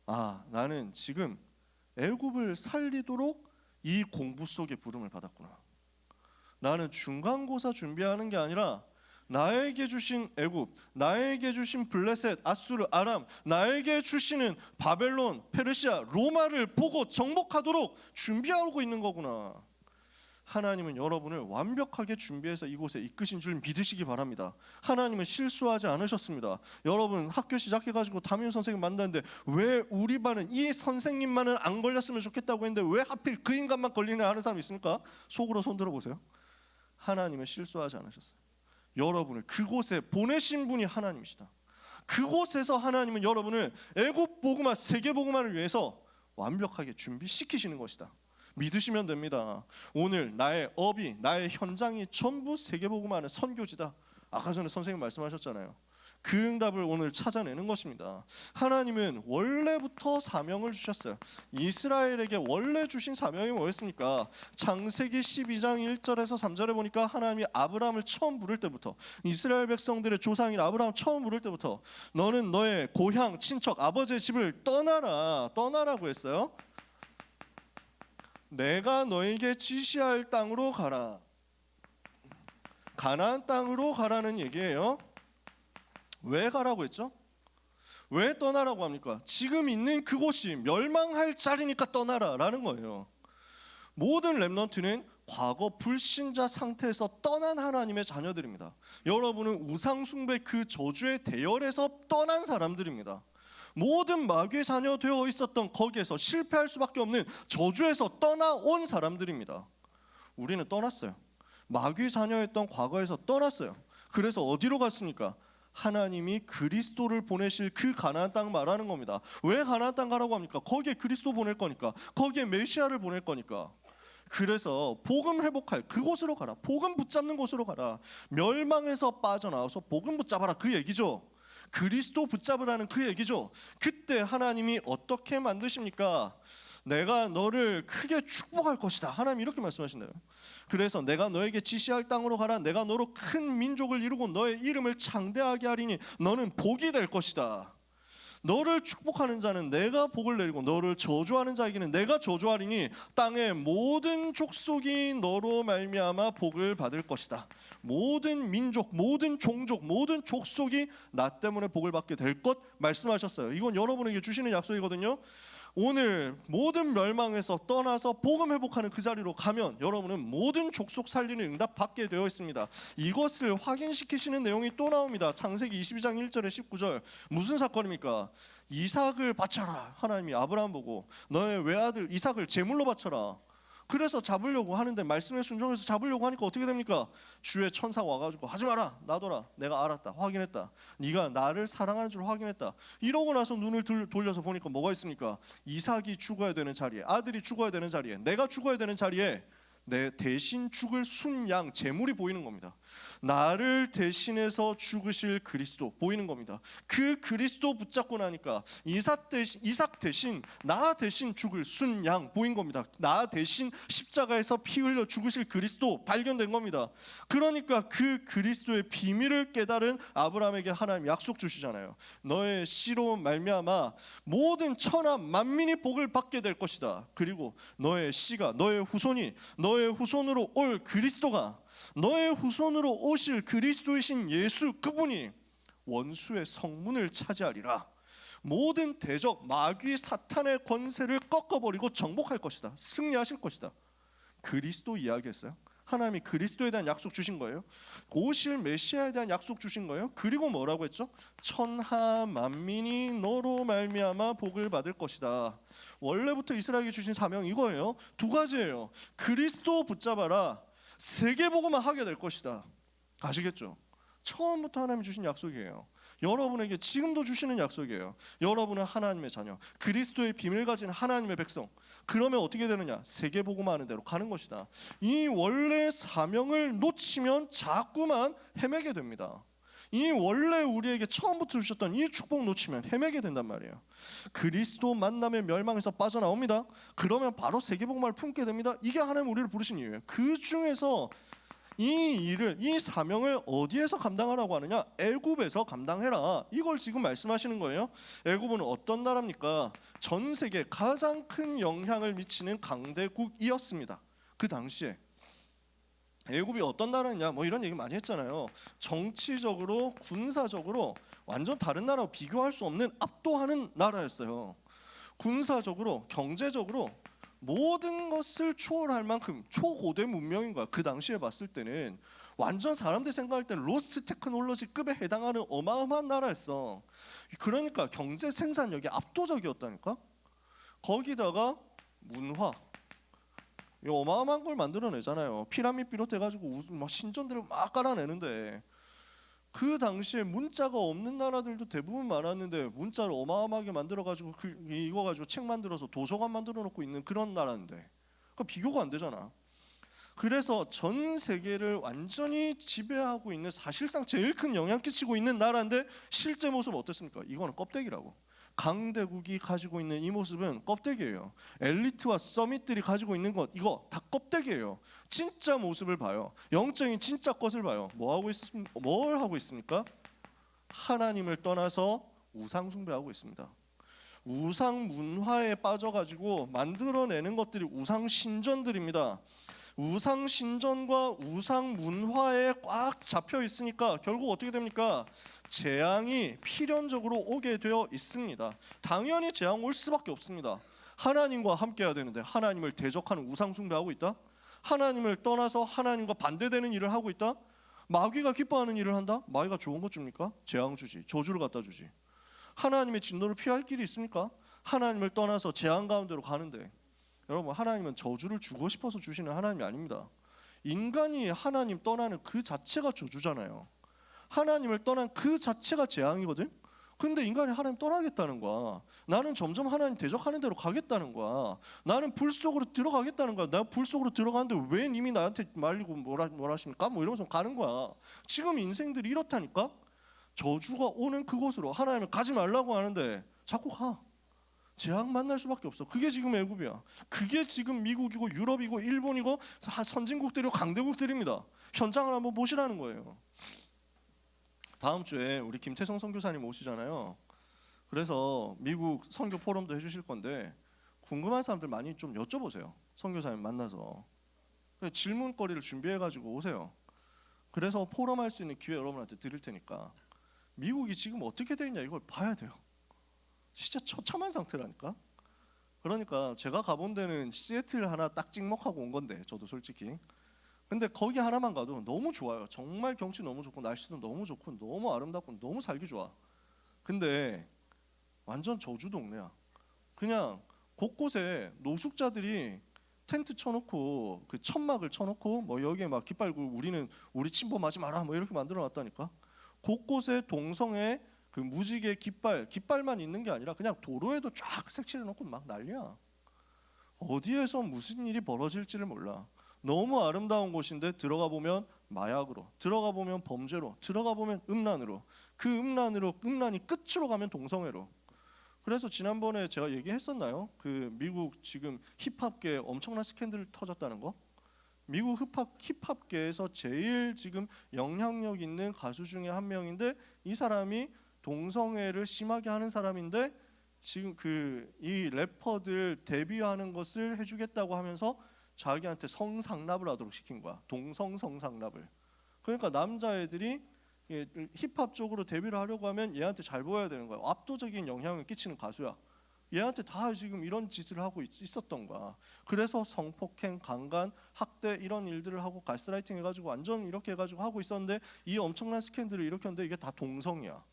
아, 나는 지금 애굽을 살리도록 이 공부 속에 부름을 받았구나. 나는 중간고사 준비하는 게 아니라 나에게 주신 애굽, 나에게 주신 블레셋, 아수르, 아람, 나에게 주시는 바벨론, 페르시아, 로마를 보고 정복하도록 준비하고 있는 거구나. 하나님은 여러분을 완벽하게 준비해서 이곳에 이끄신 줄 믿으시기 바랍니다. 하나님은 실수하지 않으셨습니다. 여러분 학교 시작해가지고 담임 선생님 만났는데 왜 우리 반은 이 선생님만은 안 걸렸으면 좋겠다고 했는데 왜 하필 그 인간만 걸리냐 하는 사람 있습니까? 속으로 손 들어보세요. 하나님은 실수하지 않으셨어요. 여러분을 그곳에 보내신 분이 하나님이시다. 그곳에서 하나님은 여러분을 애굽 복음화, 세계 복음화를 위해서 완벽하게 준비시키시는 것이다. 믿으시면 됩니다. 오늘 나의 업이, 나의 현장이 전부 세계 복음화는 선교지다. 아까 전에 선생님 말씀하셨잖아요. 그 응답을 오늘 찾아내는 것입니다. 하나님은 원래부터 사명을 주셨어요. 이스라엘에게 원래 주신 사명이 뭐였습니까? 창세기 12장 1절에서 3절에 보니까 하나님이 아브라함을 처음 부를 때부터, 이스라엘 백성들의 조상인 아브라함 처음 부를 때부터 너는 너의 고향, 친척, 아버지의 집을 떠나라고 했어요. 내가 너에게 지시할 땅으로 가라. 가나안 땅으로 가라는 얘기예요. 왜 가라고 했죠? 왜 떠나라고 합니까? 지금 있는 그곳이 멸망할 자리니까 떠나라라는 거예요. 모든 렘넌트는 과거 불신자 상태에서 떠난 하나님의 자녀들입니다. 여러분은 우상숭배 그 저주의 대열에서 떠난 사람들입니다. 모든 마귀의 자녀 되어 있었던 거기에서 실패할 수밖에 없는 저주에서 떠나온 사람들입니다. 우리는 떠났어요. 마귀의 자녀였던 과거에서 떠났어요. 그래서 어디로 갔습니까? 하나님이 그리스도를 보내실 그 가나안 땅 말하는 겁니다. 왜 가나안 땅 가라고 합니까? 거기에 그리스도 보낼 거니까, 거기에 메시아를 보낼 거니까. 그래서 복음 회복할 그곳으로 가라. 복음 붙잡는 곳으로 가라. 멸망에서 빠져나와서 복음 붙잡아라, 그 얘기죠. 그리스도 붙잡으라는 그 얘기죠. 그때 하나님이 어떻게 만드십니까? 내가 너를 크게 축복할 것이다. 하나님 이렇게 말씀하신대요. 그래서 내가 너에게 지시할 땅으로 가라. 내가 너로 큰 민족을 이루고 너의 이름을 창대하게 하리니 너는 복이 될 것이다. 너를 축복하는 자는 내가 복을 내리고 너를 저주하는 자에게는 내가 저주하리니 땅의 모든 족속이 너로 말미암아 복을 받을 것이다. 모든 민족, 모든 종족, 모든 족속이 나 때문에 복을 받게 될 것 말씀하셨어요. 이건 여러분에게 주시는 약속이거든요. 오늘 모든 멸망에서 떠나서 복음 회복하는 그 자리로 가면 여러분은 모든 족속 살리는 응답 받게 되어 있습니다. 이것을 확인시키시는 내용이 또 나옵니다. 창세기 22장 1절에 19절. 무슨 사건입니까? 이삭을 바쳐라. 하나님이 아브라함 보고 너의 외아들 이삭을 제물로 바쳐라. 그래서 잡으려고 하는데 말씀에 순종해서 잡으려고 하니까 어떻게 됩니까? 주의 천사가 와가지고 하지 마라, 놔둬라. 내가 알았다, 확인했다. 네가 나를 사랑하는 줄 확인했다. 이러고 나서 눈을 돌려서 보니까 뭐가 있습니까? 이삭이 죽어야 되는 자리에, 아들이 죽어야 되는 자리에, 내가 죽어야 되는 자리에 내 대신 죽을 순양 제물이 보이는 겁니다. 나를 대신해서 죽으실 그리스도 보이는 겁니다. 그 그리스도 붙잡고 나니까 이삭 대신 나 대신 죽을 순양 보인 겁니다. 나 대신 십자가에서 피 흘려 죽으실 그리스도 발견된 겁니다. 그러니까 그 그리스도의 비밀을 깨달은 아브라함에게 하나님 약속 주시잖아요. 너의 씨로 말미암아 모든 천하 만민이 복을 받게 될 것이다. 그리고 너의 씨가, 너의 후손이, 너의 후손으로 올 그리스도가, 너의 후손으로 오실 그리스도이신 예수 그분이 원수의 성문을 차지하리라. 모든 대적 마귀 사탄의 권세를 꺾어버리고 정복할 것이다. 승리하실 것이다. 그리스도 이야기했어요. 하나님이 그리스도에 대한 약속 주신 거예요. 오실 메시아에 대한 약속 주신 거예요. 그리고 뭐라고 했죠? 천하 만민이 너로 말미암아 복을 받을 것이다. 원래부터 이스라엘에게 주신 사명이 이거예요. 두 가지예요. 그리스도 붙잡아라. 세계복음만 하게 될 것이다. 아시겠죠? 처음부터 하나님이 주신 약속이에요. 여러분에게 지금도 주시는 약속이에요. 여러분은 하나님의 자녀, 그리스도의 비밀 가진 하나님의 백성. 그러면 어떻게 되느냐? 세계복음하는 대로 가는 것이다. 이 원래 사명을 놓치면 자꾸만 헤매게 됩니다. 이 원래 우리에게 처음부터 주셨던 이 축복 놓치면 헤매게 된단 말이에요. 그리스도 만남의 멸망에서 빠져나옵니다. 그러면 바로 세계복음을 품게 됩니다. 이게 하나님 우리를 부르신 이유예요. 그 중에서 이 사명을 어디에서 감당하라고 하느냐? 애굽에서 감당해라. 이걸 지금 말씀하시는 거예요. 애굽은 어떤 나라입니까? 전 세계 가장 큰 영향을 미치는 강대국이었습니다. 그 당시에. 애굽이 어떤 나라냐? 뭐 이런 얘기 많이 했잖아요. 정치적으로, 군사적으로 완전 다른 나라와 비교할 수 없는 압도하는 나라였어요. 군사적으로, 경제적으로 모든 것을 초월할 만큼 초고대 문명인 거야. 그 당시에 봤을 때는 완전 사람들이 생각할 때는 로스트 테크놀로지급에 해당하는 어마어마한 나라였어. 그러니까 경제 생산력이 압도적이었다니까. 거기다가 문화, 어마어마한 걸 만들어내잖아요. 피라미드 비롯해가지고 막 신전들을 막 깔아내는데, 그 당시에 문자가 없는 나라들도 대부분 많았는데 문자를 어마어마하게 만들어가지고 이거 가지고 책 만들어서 도서관 만들어 놓고 있는 그런 나라인데, 그 비교가 안 되잖아. 그래서 전 세계를 완전히 지배하고 있는, 사실상 제일 큰 영향 끼치고 있는 나라인데 실제 모습은 어떻습니까? 이거는 껍데기라고. 강대국이 가지고 있는 이 모습은 껍데기예요. 엘리트와 서밋들이 가지고 있는 것, 이거 다 껍데기예요. 진짜 모습을 봐요. 영적인 진짜 것을 봐요. 뭘 하고 있습니까? 하나님을 떠나서 우상 숭배하고 있습니다. 우상 문화에 빠져가지고 만들어내는 것들이 우상 신전들입니다. 우상 신전과 우상 문화에 꽉 잡혀 있으니까 결국 어떻게 됩니까? 재앙이 필연적으로 오게 되어 있습니다. 당연히 재앙 올 수밖에 없습니다. 하나님과 함께 해야 되는데 하나님을 대적하는 우상 숭배하고 있다? 하나님을 떠나서 하나님과 반대되는 일을 하고 있다? 마귀가 기뻐하는 일을 한다? 마귀가 좋은 것 줍니까? 재앙 주지, 저주를 갖다 주지. 하나님의 진노를 피할 길이 있습니까? 하나님을 떠나서 재앙 가운데로 가는데, 여러분, 하나님은 저주를 주고 싶어서 주시는 하나님이 아닙니다. 인간이 하나님 떠나는 그 자체가 저주잖아요. 하나님을 떠난 그 자체가 재앙이거든. 근데 인간이 하나님 떠나겠다는 거야. 나는 점점 하나님 대적하는 대로 가겠다는 거야. 나는 불 속으로 들어가겠다는 거야. 내가 불 속으로 들어가는데 왜 님이 나한테 말리고 뭐라 하십니까? 뭐 이러면서 가는 거야. 지금 인생들이 이렇다니까. 저주가 오는 그곳으로 하나님을 가지 말라고 하는데 자꾸 가. 재앙 만날 수밖에 없어. 그게 지금 애굽이야. 그게 지금 미국이고 유럽이고 일본이고 선진국들이고 강대국들입니다. 현장을 한번 보시라는 거예요. 다음 주에 우리 김태성 선교사님 오시잖아요. 그래서 미국 선교 포럼도 해주실 건데 궁금한 사람들 많이 좀 여쭤보세요. 선교사님 만나서 질문거리를 준비해가지고 오세요. 그래서 포럼할 수 있는 기회 여러분한테 드릴 테니까 미국이 지금 어떻게 돼 있냐 이걸 봐야 돼요. 진짜 처참한 상태라니까. 그러니까 제가 가본 데는 시애틀 하나 딱 찍먹하고 온 건데, 저도 솔직히. 근데 거기 하나만 가도 너무 좋아요. 정말 경치 너무 좋고 날씨도 너무 좋고 너무 아름답고 너무 살기 좋아. 근데 완전 저주 동네야. 그냥 곳곳에 노숙자들이 텐트 쳐놓고 그 천막을 쳐놓고 뭐 여기에 막 깃발 고 우리 침범하지 마라 뭐 이렇게 만들어놨다니까. 곳곳에 동성애 그 무지개 깃발만 있는 게 아니라 그냥 도로에도 쫙 색칠해놓고 막 난리야. 어디에서 무슨 일이 벌어질지를 몰라. 너무 아름다운 곳인데 들어가 보면 마약으로, 들어가 보면 범죄로, 들어가 보면 음란으로, 그 음란이 끝으로 가면 동성애로. 그래서 지난번에 제가 얘기했었나요? 그 미국 지금 힙합계 엄청난 스캔들 터졌다는 거. 미국 힙합계에서 제일 지금 영향력 있는 가수 중에 한 명인데, 이 사람이 동성애를 심하게 하는 사람인데 지금 이 래퍼들 데뷔하는 것을 해주겠다고 하면서 자기한테 성상납을 하도록 시킨 거야. 성상납을. 그러니까 남자애들이 힙합 쪽으로 데뷔를 하려고 하면 얘한테 잘 보여야 되는 거야. 압도적인 영향을 끼치는 가수야. 얘한테 다 지금 이런 짓을 하고 있었던 거야. 그래서 성폭행, 강간, 학대 이런 일들을 하고 가스라이팅 해가지고 완전 이렇게 해가지고 하고 있었는데, 이 엄청난 스캔들을 일으켰는데 이게 다 동성이야.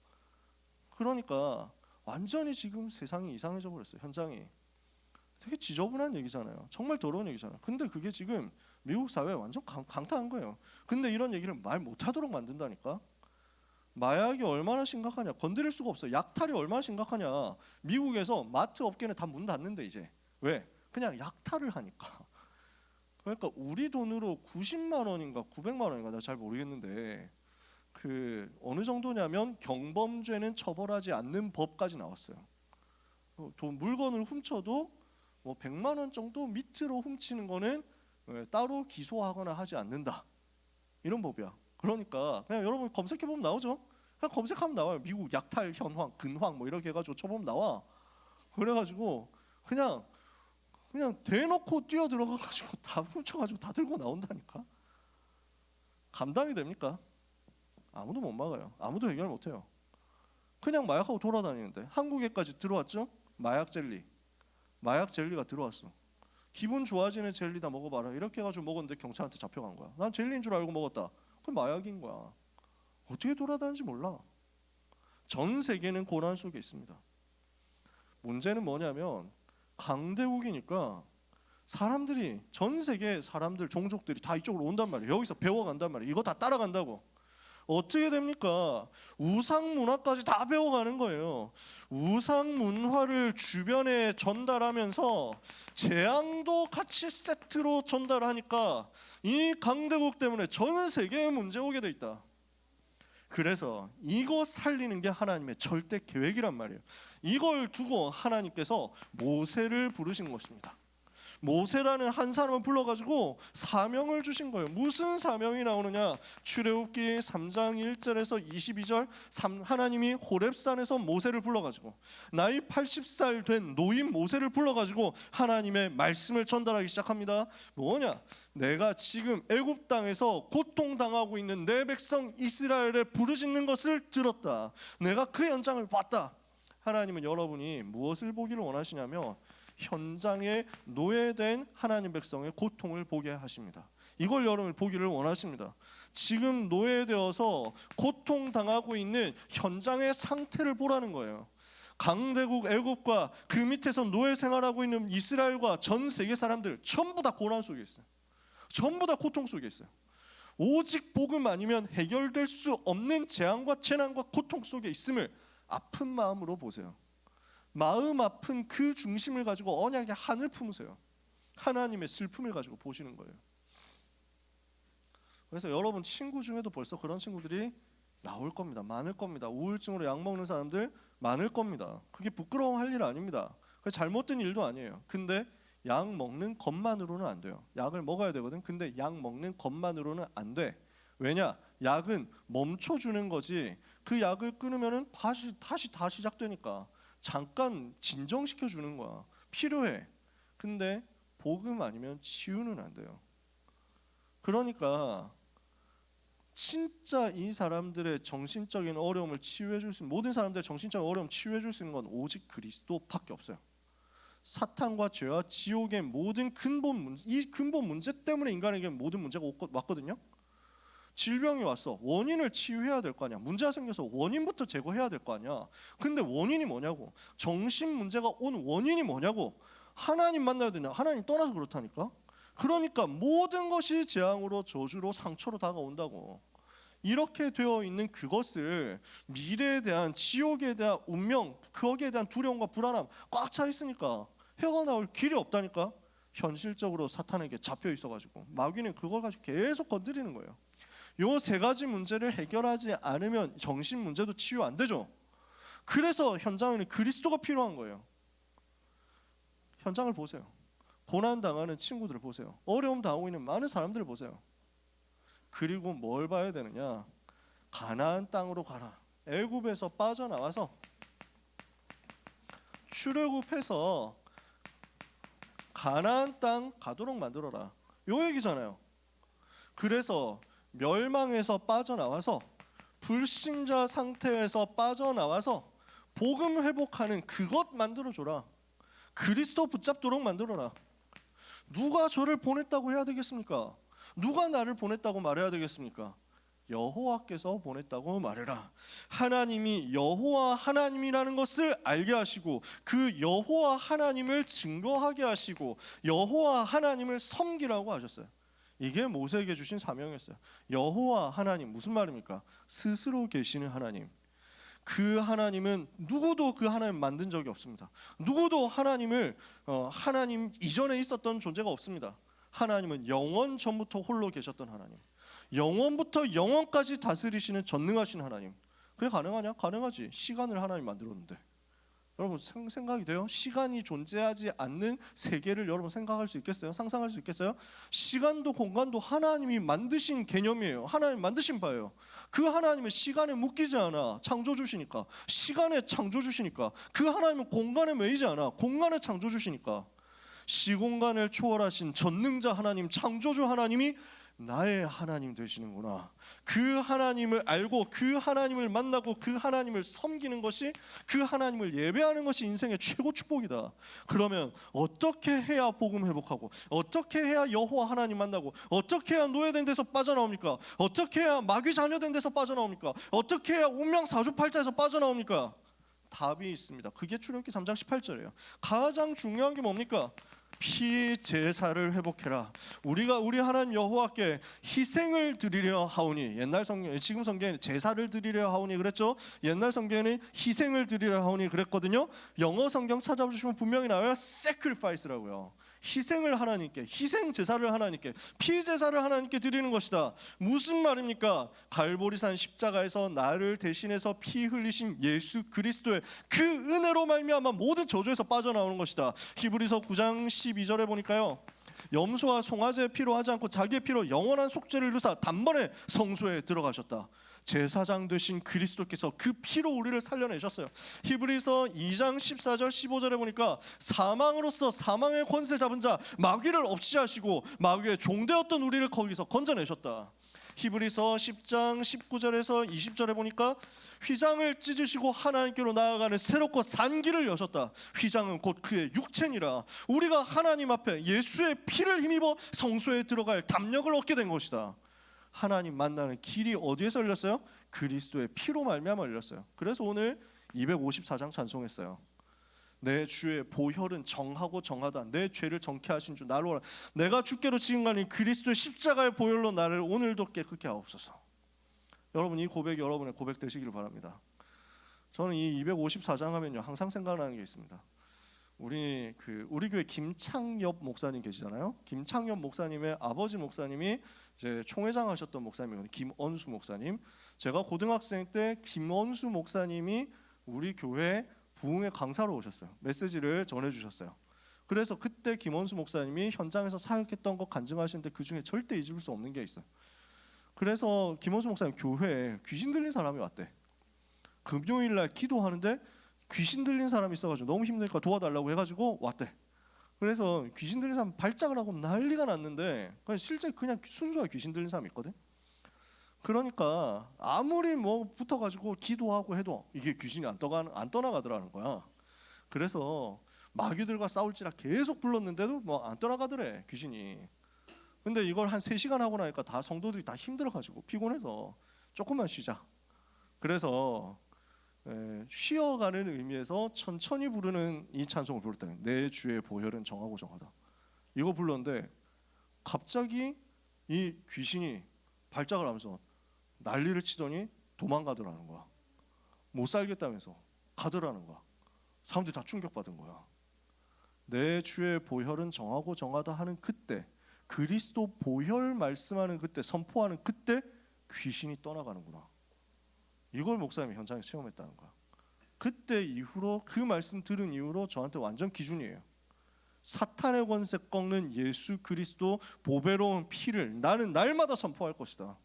그러니까 완전히 지금 세상이 이상해져 버렸어요. 현장이. 되게 지저분한 얘기잖아요. 정말 더러운 얘기잖아요. 근데 그게 지금 미국 사회에 완전 강타한 거예요. 근데 이런 얘기를 말 못하도록 만든다니까. 마약이 얼마나 심각하냐. 건드릴 수가 없어. 약탈이 얼마나 심각하냐. 미국에서 마트 업계는 다 문 닫는데 이제. 왜? 그냥 약탈을 하니까. 그러니까 우리 돈으로 90만 원인가 900만 원인가 내가 잘 모르겠는데 어느 정도냐면 경범죄는 처벌하지 않는 법까지 나왔어요. 물건을 훔쳐도 뭐 100만 원 정도 밑으로 훔치는 거는 따로 기소하거나 하지 않는다. 이런 법이야. 그러니까 그냥 여러분 검색해 보면 나오죠. 그냥 검색하면 나와요. 미국 약탈 현황, 근황 뭐 이렇게 해가지고 쳐보면 나와. 그래가지고 그냥 대놓고 뛰어 들어가가지고 다 훔쳐가지고 다 들고 나온다니까. 감당이 됩니까? 아무도 못 막아요. 아무도 해결 못해요. 그냥 마약하고 돌아다니는데 한국에까지 들어왔죠? 마약 젤리가 들어왔어. 기분 좋아지는 젤리다 먹어봐라. 이렇게 해가지고 먹었는데 경찰한테 잡혀간 거야. 난 젤리인 줄 알고 먹었다. 그건 마약인 거야. 어떻게 돌아다니는지 몰라. 전 세계는 고난 속에 있습니다. 문제는 뭐냐면 강대국이니까 사람들이, 전 세계 사람들, 종족들이 다 이쪽으로 온단 말이에요. 여기서 배워간단 말이에요. 이거 다 따라간다고. 어떻게 됩니까? 우상 문화까지 다 배워가는 거예요. 우상 문화를 주변에 전달하면서 재앙도 같이 세트로 전달하니까 이 강대국 때문에 전 세계에 문제 오게 돼 있다. 그래서 이거 살리는 게 하나님의 절대 계획이란 말이에요. 이걸 두고 하나님께서 모세를 부르신 것입니다. 모세라는 한 사람을 불러가지고 사명을 주신 거예요. 무슨 사명이 나오느냐? 출애굽기 3장 1절에서 22절 하나님이 호렙산에서 모세를 불러가지고 나이 80살 된 노인 모세를 불러가지고 하나님의 말씀을 전달하기 시작합니다. 뭐냐? 내가 지금 애굽 땅에서 고통당하고 있는 내 백성 이스라엘에 부르짖는 것을 들었다. 내가 그 현장을 봤다. 하나님은 여러분이 무엇을 보기를 원하시냐면 현장에 노예된 하나님 백성의 고통을 보게 하십니다. 이걸 여러분이 보기를 원하십니다. 지금 노예되어서 고통당하고 있는 현장의 상태를 보라는 거예요. 강대국 애굽과 그 밑에서 노예 생활하고 있는 이스라엘과 전 세계 사람들 전부 다 고난 속에 있어요. 전부 다 고통 속에 있어요. 오직 복음 아니면 해결될 수 없는 재앙과 재난과 고통 속에 있음을 아픈 마음으로 보세요. 마음 아픈 그 중심을 가지고 언약의 한을 품으세요. 하나님의 슬픔을 가지고 보시는 거예요. 그래서 여러분 친구 중에도 벌써 그런 친구들이 나올 겁니다. 많을 겁니다. 우울증으로 약 먹는 사람들 많을 겁니다. 그게 부끄러워할 일 아닙니다. 그게 잘못된 일도 아니에요. 근데 약 먹는 것만으로는 안 돼요. 약을 먹어야 되거든. 근데 약 먹는 것만으로는 안 돼. 왜냐? 약은 멈춰주는 거지. 그 약을 끊으면은 다시 다 시작되니까. 잠깐 진정시켜 주는 거야. 필요해. 근데 복음 아니면 치유는 안 돼요. 그러니까 진짜 이 사람들의 정신적인 어려움을 치유해 줄 수 있는, 모든 사람들의 정신적인 어려움 치유해 줄 수 있는 건 오직 그리스도밖에 없어요. 사탄과 죄와 지옥의 모든 근본 문제, 이 근본 문제 때문에 인간에게 모든 문제가 왔거든요. 질병이 왔어. 원인을 치유해야 될 거 아니야. 문제가 생겨서 원인부터 제거해야 될 거 아니야. 근데 원인이 뭐냐고. 정신 문제가 온 원인이 뭐냐고. 하나님 만나야 되냐. 하나님 떠나서 그렇다니까. 그러니까 모든 것이 재앙으로 저주로 상처로 다가온다고. 이렇게 되어 있는 그것을 미래에 대한, 지옥에 대한 운명, 거기에 대한 두려움과 불안함 꽉 차 있으니까 헤어나올 길이 없다니까. 현실적으로 사탄에게 잡혀 있어가지고 마귀는 그걸 가지고 계속 건드리는 거예요. 요 세 가지 문제를 해결하지 않으면 정신 문제도 치유 안 되죠. 그래서 현장에는 그리스도가 필요한 거예요. 현장을 보세요. 고난 당하는 친구들을 보세요. 어려움 당하고 있는 많은 사람들을 보세요. 그리고 뭘 봐야 되느냐? 가나안 땅으로 가라. 애굽에서 빠져나와서 출애굽해서 가나안 땅 가도록 만들어라. 요 얘기잖아요. 그래서 멸망에서 빠져나와서 불신자 상태에서 빠져나와서 복음 회복하는 그것 만들어줘라. 그리스도 붙잡도록 만들어라. 누가 저를 보냈다고 해야 되겠습니까? 누가 나를 보냈다고 말해야 되겠습니까? 여호와께서 보냈다고 말해라. 하나님이 여호와 하나님이라는 것을 알게 하시고 그 여호와 하나님을 증거하게 하시고 여호와 하나님을 섬기라고 하셨어요. 이게 모세에게 주신 사명이었어요. 여호와 하나님, 무슨 말입니까? 스스로 계시는 하나님. 그 하나님은 누구도 그 하나님 만든 적이 없습니다. 누구도 하나님을 하나님 이전에 있었던 존재가 없습니다. 하나님은 영원 전부터 홀로 계셨던 하나님, 영원부터 영원까지 다스리시는 전능하신 하나님. 그게 가능하냐? 가능하지. 시간을 하나님 만들었는데. 여러분 생각이 돼요? 시간이 존재하지 않는 세계를 여러분 생각할 수 있겠어요? 상상할 수 있겠어요? 시간도 공간도 하나님이 만드신 개념이에요. 하나님 만드신 바예요. 그 하나님은 시간에 묶이지 않아. 창조주시니까. 시간에 창조주시니까. 그 하나님은 공간에 매이지 않아. 공간에 창조주시니까. 시공간을 초월하신 전능자 하나님, 창조주 하나님이 나의 하나님 되시는구나. 그 하나님을 알고 그 하나님을 만나고 그 하나님을 섬기는 것이, 그 하나님을 예배하는 것이 인생의 최고 축복이다. 그러면 어떻게 해야 복음 회복하고, 어떻게 해야 여호와 하나님 만나고, 어떻게 해야 노예된 데서 빠져나옵니까? 어떻게 해야 마귀 자녀된 데서 빠져나옵니까? 어떻게 해야 운명 사주팔자에서 빠져나옵니까? 답이 있습니다. 그게 출애굽기 3장 18절이에요. 가장 중요한 게 뭡니까? 피 제사를 회복해라. 우리가 우리 하나님 여호와께 희생을 드리려 하오니, 옛날 성경, 지금 성경에는 제사를 드리려 하오니 그랬죠. 옛날 성경에는 희생을 드리려 하오니 그랬거든요. 영어 성경 찾아보시면 분명히 나와요. sacrifice라고요. 희생을 하나님께, 희생 제사를 하나님께, 피 제사를 하나님께 드리는 것이다. 무슨 말입니까? 갈보리산 십자가에서 나를 대신해서 피 흘리신 예수 그리스도의 그 은혜로 말미암아 모든 저주에서 빠져나오는 것이다. 히브리서 9장 12절에 보니까요, 염소와 송아지의 피로 하지 않고 자기의 피로 영원한 속죄를 이루사 단번에 성소에 들어가셨다. 제사장 되신 그리스도께서 그 피로 우리를 살려내셨어요. 히브리서 2장 14절 15절에 보니까 사망으로서 사망의 권세 잡은 자 마귀를 없이 하시고 마귀의 종되었던 우리를 거기서 건져내셨다. 히브리서 10장 19절에서 20절에 보니까 휘장을 찢으시고 하나님께로 나아가는 새롭고 산 길을 여셨다. 휘장은 곧 그의 육체니라. 우리가 하나님 앞에 예수의 피를 힘입어 성소에 들어갈 담력을 얻게 된 것이다. 하나님 만나는 길이 어디에서 열렸어요? 그리스도의 피로 말미암아 열렸어요. 그래서 오늘 254장 찬송했어요. 내 주의 보혈은 정하고 정하다. 내 죄를 정케 하신 주 나로 알아. 내가 주께로 지금 가니 그리스도의 십자가의 보혈로 나를 오늘도 깨끗게 하옵소서. 여러분, 이 고백이 여러분의 고백 되시기를 바랍니다. 저는 이 254장 하면요 항상 생각나는 게 있습니다. 우리 교회 김창엽 목사님 계시잖아요. 김창엽 목사님의 아버지 목사님이 이제 총회장 하셨던 목사님이거든요. 김언수 목사님. 제가 고등학생 때 김언수 목사님이 우리 교회 부흥회 강사로 오셨어요. 메시지를 전해주셨어요. 그래서 그때 김언수 목사님이 현장에서 사역했던 거 간증하시는데 그 중에 절대 잊을 수 없는 게 있어요. 그래서 김언수 목사님 교회에 귀신 들린 사람이 왔대. 금요일날 기도하는데 귀신 들린 사람이 있어가지고 너무 힘드니까 도와달라고 해가지고 왔대. 그래서 귀신 들린 사람 발작을 하고 난리가 났는데 실제 그냥 순수하게 귀신 들린 사람이 있거든. 그러니까 아무리 뭐 붙어가지고 기도하고 해도 이게 귀신이 안 떠나가더라는 거야. 그래서 마귀들과 싸울지라 계속 불렀는데도 뭐 안 떠나가더래 귀신이. 근데 이걸 한 3시간 하고 나니까 다 성도들이 다 힘들어가지고 피곤해서 조금만 쉬자. 그래서 쉬어가는 의미에서 천천히 부르는 이 찬송을 부를 때는 내 주의 보혈은 정하고 정하다. 이거 불렀는데 갑자기 이 귀신이 발작을 하면서 난리를 치더니 도망가더라는 거야. 못 살겠다면서 가더라는 거야. 사람들이 다 충격받은 거야. 내 주의 보혈은 정하고 정하다 하는 그때, 그리스도 보혈 말씀하는 그때, 선포하는 그때 귀신이 떠나가는구나. 이걸 목사님이 현장에서 체험했다는 거야. 그때 이후로, 그 말씀 들은 이후로 저한테 완전 기준이에요. 사탄의 권세 꺾는 예수 그리스도 보배로운 피를 나는 날마다 선포할 것이다.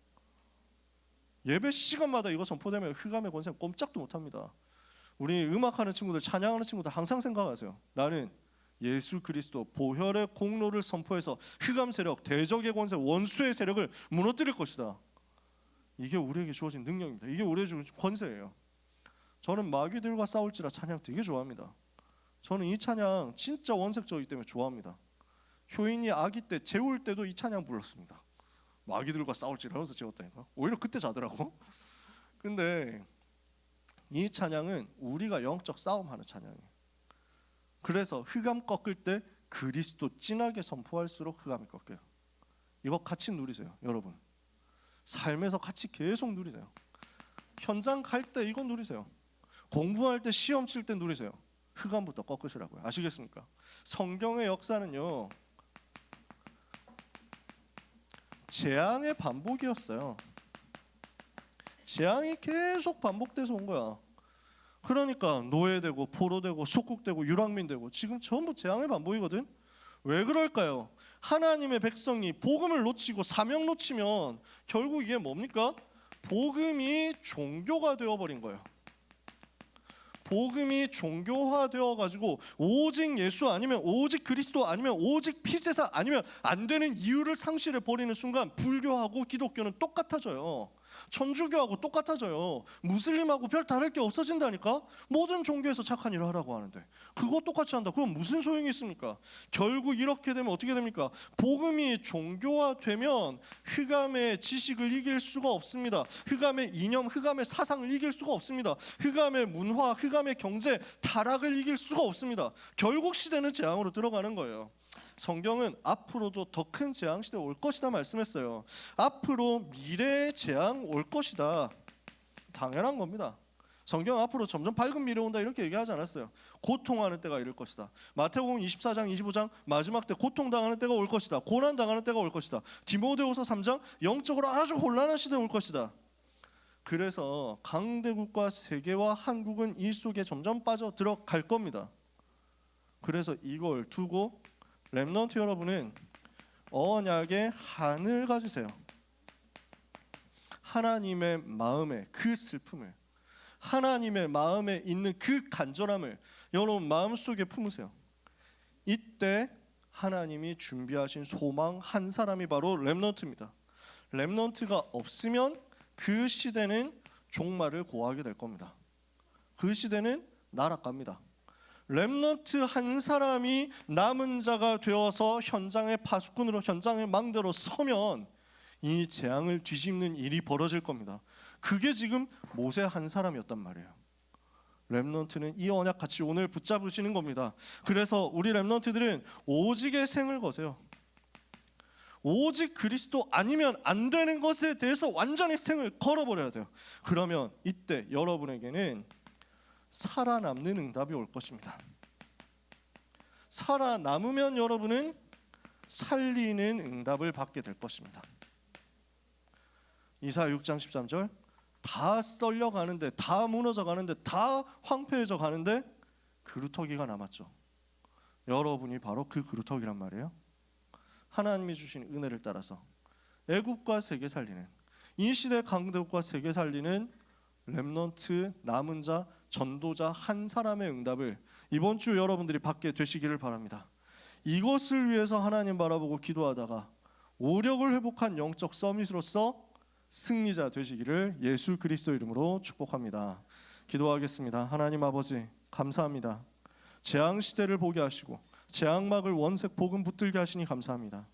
예배 시간마다 이거 선포되면 흑암의 권세 꼼짝도 못합니다. 우리 음악하는 친구들, 찬양하는 친구들 항상 생각하세요. 나는 예수 그리스도 보혈의 공로를 선포해서 흑암 세력, 대적의 권세, 원수의 세력을 무너뜨릴 것이다. 이게 우리에게 주어진 능력입니다. 이게 우리에게 주어진 권세예요. 저는 마귀들과 싸울지라 찬양 되게 좋아합니다. 저는 이 찬양 진짜 원색적이기 때문에 좋아합니다. 효인이 아기 때 재울 때도 이 찬양 불렀습니다. 마귀들과 싸울지라 하면서 재웠다니까. 오히려 그때 자더라고. 근데 이 찬양은 우리가 영적 싸움하는 찬양이에요. 그래서 흑암 꺾을 때 그리스도 진하게 선포할수록 흑암이 꺾여요. 이거 같이 누리세요, 여러분. 삶에서 같이 계속 누리세요. 현장 갈 때 이거 누리세요. 공부할 때, 시험 칠 때 누리세요. 흑암부터 꺾으시라고요. 아시겠습니까? 성경의 역사는요, 재앙의 반복이었어요. 재앙이 계속 반복돼서 온 거야. 그러니까 노예되고 포로되고 속국되고 유랑민되고 지금 전부 재앙의 반복이거든. 왜 그럴까요? 하나님의 백성이 복음을 놓치고 사명 놓치면 결국 이게 뭡니까? 복음이 종교가 되어버린 거예요. 복음이 종교화되어 가지고 오직 예수 아니면 오직 그리스도 아니면 오직 피제사 아니면 안 되는 이유를 상실해 버리는 순간 불교하고 기독교는 똑같아져요. 천주교하고 똑같아져요. 무슬림하고 별 다를 게 없어진다니까. 모든 종교에서 착한 일을 하라고 하는데 그거 똑같이 한다. 그럼 무슨 소용이 있습니까? 결국 이렇게 되면 어떻게 됩니까? 복음이 종교화되면 흑암의 지식을 이길 수가 없습니다. 흑암의 이념, 흑암의 사상을 이길 수가 없습니다. 흑암의 문화, 흑암의 경제, 타락을 이길 수가 없습니다. 결국 시대는 재앙으로 들어가는 거예요. 성경은 앞으로도 더 큰 재앙 시대 올 것이다 말씀했어요. 앞으로 미래의 재앙 올 것이다. 당연한 겁니다. 성경 앞으로 점점 밝은 미래 온다 이렇게 얘기하지 않았어요. 고통하는 때가 이를 것이다. 마태복음 24장 25장 마지막 때 고통당하는 때가 올 것이다. 고난당하는 때가 올 것이다. 디모데후서 3장 영적으로 아주 곤란한 시대 올 것이다. 그래서 강대국과 세계와 한국은 이 속에 점점 빠져 들어갈 겁니다. 그래서 이걸 두고 렘넌트 여러분은 언약의 한을 가지세요. 하나님의 마음에 그 슬픔을, 하나님의 마음에 있는 그 간절함을 여러분 마음속에 품으세요. 이때 하나님이 준비하신 소망 한 사람이 바로 렘넌트입니다. 렘넌트가 없으면 그 시대는 종말을 고하게 될 겁니다. 그 시대는 나락갑니다. 렘넌트 한 사람이 남은 자가 되어서 현장의 파수꾼으로, 현장의 망대로 서면 이 재앙을 뒤집는 일이 벌어질 겁니다. 그게 지금 모세 한 사람이었단 말이에요. 렘넌트는 이 언약 같이 오늘 붙잡으시는 겁니다. 그래서 우리 렘넌트들은 오직의 생을 거세요. 오직 그리스도 아니면 안 되는 것에 대해서 완전히 생을 걸어버려야 돼요. 그러면 이때 여러분에게는 살아남는 응답이 올 것입니다. 살아남으면 여러분은 살리는 응답을 받게 될 것입니다. 이사야 6장 13절 다 썰려가는데, 다 무너져가는데, 다 황폐해져 가는데 그루터기가 남았죠. 여러분이 바로 그 그루터기란 말이에요. 하나님이 주신 은혜를 따라서 애국과 세계 살리는, 이 시대 강대국과 세계 살리는 렘넌트 남은 자 전도자 한 사람의 응답을 이번 주 여러분들이 받게 되시기를 바랍니다. 이것을 위해서 하나님 바라보고 기도하다가 오력을 회복한 영적 서밋으로서 승리자 되시기를 예수 그리스도 이름으로 축복합니다. 기도하겠습니다. 하나님 아버지 감사합니다. 재앙 시대를 보게 하시고 재앙막을 원색 복음 붙들게 하시니 감사합니다.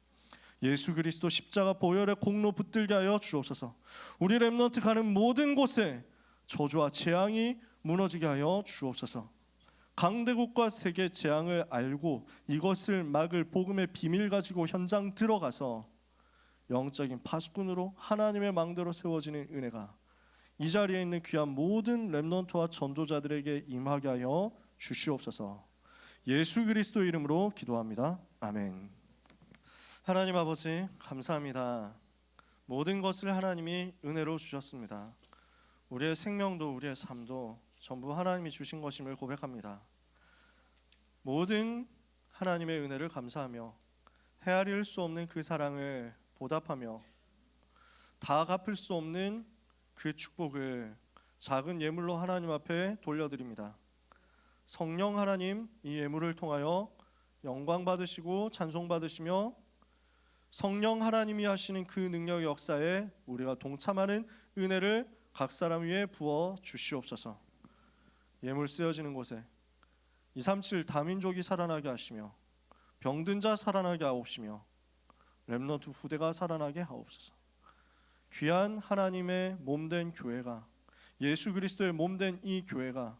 예수 그리스도 십자가 보혈의 공로 붙들게 하여 주옵소서. 우리 렘넌트 가는 모든 곳에 저주와 재앙이 무너지게 하여 주옵소서. 강대국과 세계 재앙을 알고 이것을 막을 복음의 비밀 가지고 현장 들어가서 영적인 파수꾼으로 하나님의 망대로 세워지는 은혜가 이 자리에 있는 귀한 모든 렘넌트와 전도자들에게 임하게 하여 주시옵소서. 예수 그리스도 이름으로 기도합니다. 아멘. 하나님 아버지 감사합니다. 모든 것을 하나님이 은혜로 주셨습니다. 우리의 생명도 우리의 삶도 전부 하나님이 주신 것임을 고백합니다. 모든 하나님의 은혜를 감사하며 헤아릴 수 없는 그 사랑을 보답하며 다 갚을 수 없는 그 축복을 작은 예물로 하나님 앞에 돌려드립니다. 성령 하나님, 이 예물을 통하여 영광 받으시고 찬송 받으시며 성령 하나님이 하시는 그 능력 역사에 우리가 동참하는 은혜를 각 사람 위에 부어 주시옵소서. 예물 쓰여지는 곳에 237 다민족이 살아나게 하시며 병든 자 살아나게 하옵시며 렘넌트 후대가 살아나게 하옵소서. 귀한 하나님의 몸된 교회가, 예수 그리스도의 몸된 이 교회가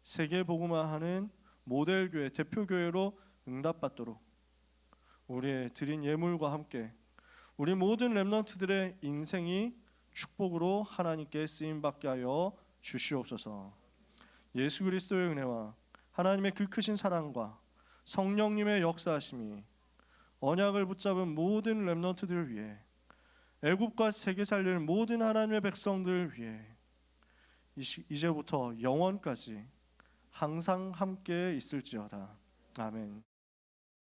세계 복음화하는 모델 교회, 대표 교회로 응답받도록 우리의 드린 예물과 함께 우리 모든 렘넌트들의 인생이 축복으로 하나님께 쓰임 받게 하여 주시옵소서. 예수 그리스도의 은혜와 하나님의 그 크신 사랑과 성령님의 역사하심이 언약을 붙잡은 모든 렘넌트들을 위해 애굽과 세계 살릴 모든 하나님의 백성들 위해 이제부터 영원까지 항상 함께 있을지어다. 아멘.